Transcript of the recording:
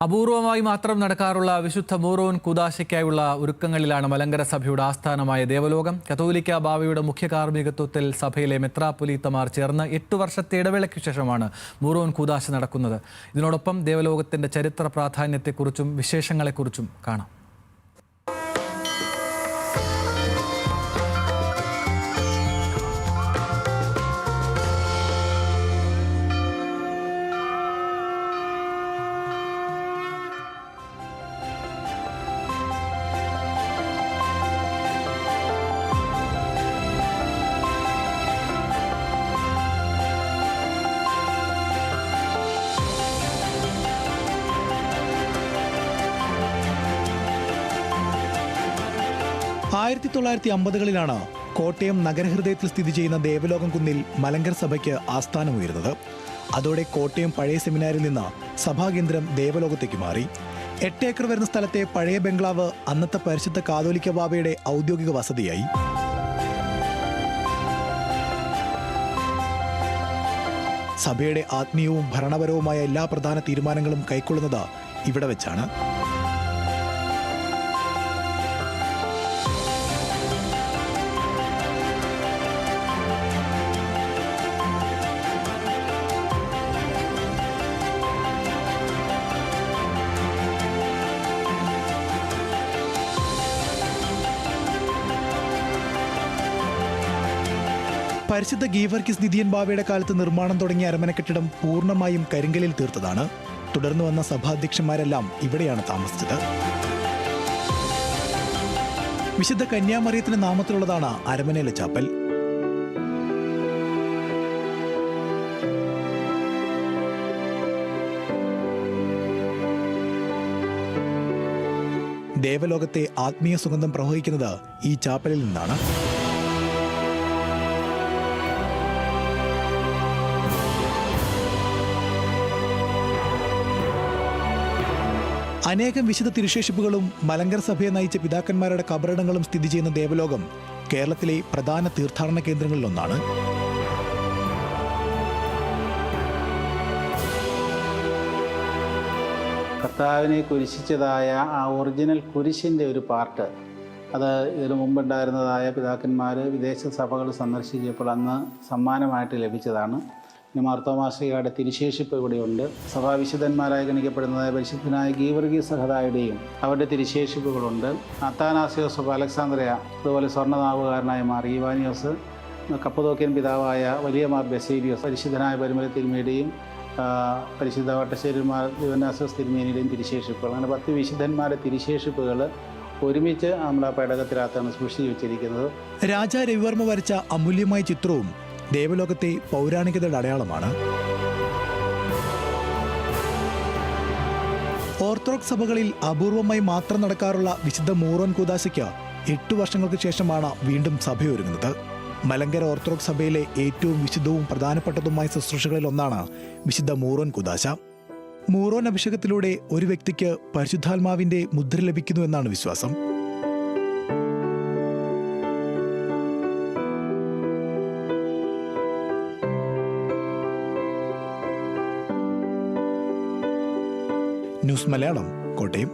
അപൂർവമായി മാത്രം നടക്കാറുള്ള വിശുദ്ധ മൂറോൻ കൂദാശയ്ക്കായുള്ള ഒരുക്കങ്ങളിലാണ് മലങ്കര സഭയുടെ ആസ്ഥാനമായ ദേവലോകം. കത്തോലിക്ക ബാവയുടെ മുഖ്യ കാർമ്മികത്വത്തിൽ സഭയിലെ മെത്രാപ്പൊലീത്തമാർ ചേർന്ന് 8 വർഷത്തെ ഇടവേളയ്ക്കു ശേഷമാണ് മൂറോൻ കൂദാശ നടക്കുന്നത്. ഇതിനോടൊപ്പം ദേവലോകത്തിന്റെ ചരിത്ര പ്രാധാന്യത്തെക്കുറിച്ചും വിശേഷങ്ങളെക്കുറിച്ചും കാണാം. 1950കളിലാണ് കോട്ടയം നഗരഹൃദയത്തിൽ സ്ഥിതി ചെയ്യുന്ന ദേവലോകം കുന്നിൽ മലങ്കര സഭയ്ക്ക് ആസ്ഥാനമുയരുന്നത്. അതോടെ കോട്ടയം പഴയ സെമിനാരിൽ നിന്ന് സഭാകേന്ദ്രം ദേവലോകത്തേക്ക് മാറി. 8 ഏക്കർ വരുന്ന സ്ഥലത്തെ പഴയ ബംഗ്ലാവ് അന്നത്തെ പരിശുദ്ധ കാതോലിക്ക ബാവയുടെ ഔദ്യോഗിക വസതിയായി. സഭയുടെ ആത്മീയവും ഭരണപരവുമായ എല്ലാ പ്രധാന തീരുമാനങ്ങളും കൈക്കൊള്ളുന്നത് ഇവിടെ വെച്ചാണ്. പരിശുദ്ധ ഗീവർഗീസ് നിധിയൻ ബാവയുടെ കാലത്ത് നിർമ്മാണം തുടങ്ങിയ അരമന കെട്ടിടം പൂർണ്ണമായും കരിങ്കലിൽ തീർത്തതാണ്. തുടർന്ന് വന്ന സഭാധ്യക്ഷന്മാരെല്ലാം ഇവിടെയാണ് താമസിച്ചത്. വിശുദ്ധ കന്യാമറിയത്തിന്റെ നാമത്തിലുള്ളതാണ് അരമനയിലെ ചാപ്പൽ. ദേവലോകത്തെ ആത്മീയ സുഗന്ധം പ്രവഹിക്കുന്നത് ഈ ചാപ്പലിൽ നിന്നാണ്. അനേകം വിശുദ്ധ തിരുശേഷിപ്പുകളും മലങ്കര സഭയെ നയിച്ച പിതാക്കന്മാരുടെ കബറിടങ്ങളും സ്ഥിതി ചെയ്യുന്ന ദേവലോകം കേരളത്തിലെ പ്രധാന തീർത്ഥാടന കേന്ദ്രങ്ങളിലൊന്നാണ്. കർത്താവിനെ കുരിശിച്ചതായ ആ ഒറിജിനൽ കുരിശിൻ്റെ ഒരു പാർട്ട് അത് ഇതിനു മുമ്പുണ്ടായിരുന്നതായ പിതാക്കന്മാർ വിദേശ സഭകൾ സന്ദർശിച്ചപ്പോൾ അന്ന് സമ്മാനമായിട്ട് ലഭിച്ചതാണ്. പിന്നെ മാർത്തോമാശ്ലീഹയുടെ തിരുശേഷിപ്പ് ഇവിടെയുണ്ട്. സഭാവിശുദ്ധന്മാരായി ഗണിക്കപ്പെടുന്നതായ പരിശുദ്ധനായ ഗീവർഗീസ് സഹദായുടെയും അവരുടെ തിരുശേഷിപ്പുകളുണ്ട്. അത്താനാസിയോസ് ഓഫ് അലക്സാന്ദ്രിയ, അതുപോലെ സ്വർണ്ണനാവുകാരനായ മാർ ഈവാനിയോസ്, കപ്പദോക്യൻ പിതാവായ വലിയ മാർ ബസേലിയോസ്, പരിശുദ്ധനായ പരിമല തിരുമേനിയുടെയും പരിശുദ്ധ വട്ടശ്ശേരി മാർ ദിവനാസിയോസ് തിരുമേനിയുടെയും തിരുശേഷിപ്പുകൾ. അങ്ങനെ 10 വിശുദ്ധന്മാരുടെ തിരുശേഷിപ്പുകൾ ഒരുമിച്ച് നമ്മൾ ആ പേടകത്തിനകത്താണ് സൂക്ഷിച്ചു വെച്ചിരിക്കുന്നത്. രാജാ രവിവർമ്മ വരച്ച അമൂല്യമായ ചിത്രവും ദേവലോകത്തെ പൗരാണികതയുടെ അടയാളമാണ്. ഓർത്തഡോക്സ് സഭകളിൽ അപൂർവമായി മാത്രം നടക്കാറുള്ള വിശുദ്ധ മൂറോൻ കൂദാശയ്ക്ക് 8 വർഷങ്ങൾക്ക് ശേഷമാണ് വീണ്ടും സഭയൊരുങ്ങുന്നത്. മലങ്കര ഓർത്തഡോക്സ് സഭയിലെ ഏറ്റവും വിശുദ്ധവും പ്രധാനപ്പെട്ടതുമായ ശുശ്രൂഷകളിൽ ഒന്നാണ് വിശുദ്ധ മൂറോൻ കൂദാശ. മൂറോൻ അഭിഷേകത്തിലൂടെ ഒരു വ്യക്തിക്ക് പരിശുദ്ധാത്മാവിന്റെ മുദ്ര ലഭിക്കുന്നു എന്നാണ് വിശ്വാസം. ന്യൂസ് മലയാളം, കോട്ടയം.